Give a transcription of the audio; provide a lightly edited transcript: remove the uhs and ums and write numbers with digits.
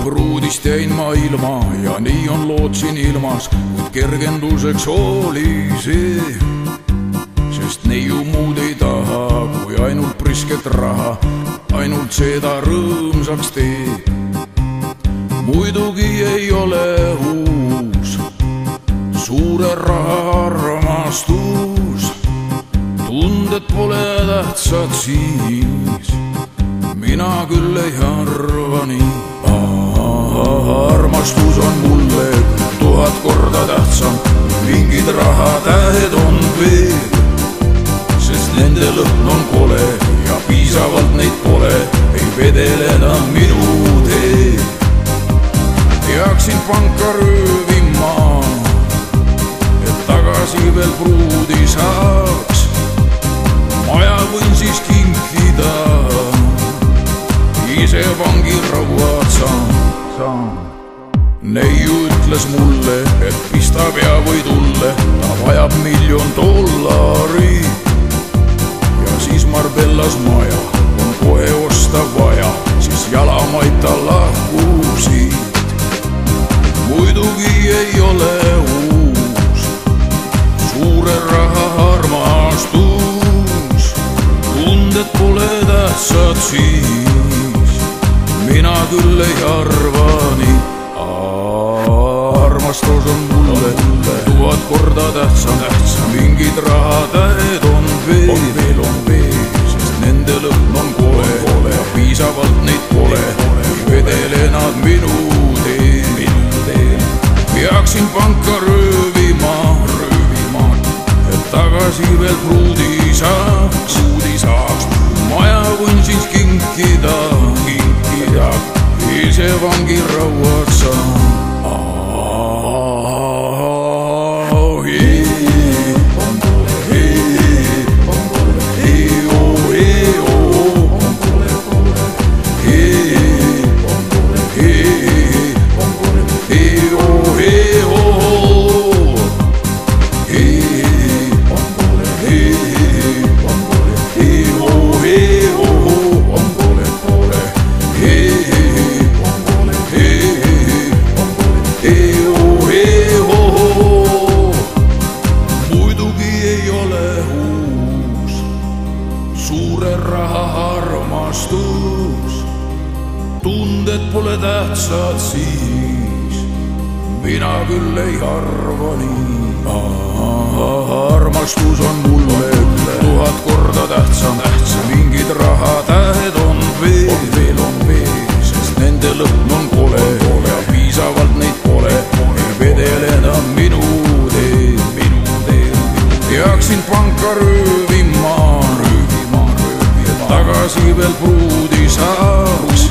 pruudist jäin ma ilma ja nii on lood siin ilmas, kuid kergenduseks oli see, sest neiu muud ei taha kui ainult prisket raha, ainult seda rõõmsaks teeb. Muidugi ei ole uus suure raha armastus, tunded pole tähtsad siis, mina küll ei arva nii. Armastus on mulle 1000 korda tähtsam, mingid rahatähed on veel, sest nende lõhn on kole ja piisavalt neid pole, ei vedele enam minu teel. Peaksin panka röövima, et tagasi veel pruudi saaks, maja võin siis kinkida, ise vangirauad saan. Neiu ütles mulle, et pista pea või tulle, ta vajab $1 000 ja siis Marbellas maja on kohe osta vaja, siis jalamaid ta lahkub siit. Muidugi ei ole uus suure raha armastus, tunded pole tähtsad siis, mina küll ei arva nii. Armastus on mulle 1000 korda tähtsam, mingid rahatähed on veel, sest nende lõhn on kole ja piisavalt neid pole, ei vedele nad minu teel. Peaksin panka röövima, et tagasi veel pruudi saaks, maja võin siis kinkida, ise vangirauad saan. Suure raha armastus, tunded pole tähtsad siis, mina küll ei arva nii. Armastus on mulle 1000 korda tähtsam, mingid rahatähed on veel, sest nende lõhn on kole ja piisavalt neid pole, ei vedele enam minu teel. Peaksin panka röövima, tagasi veel pruudi saaks,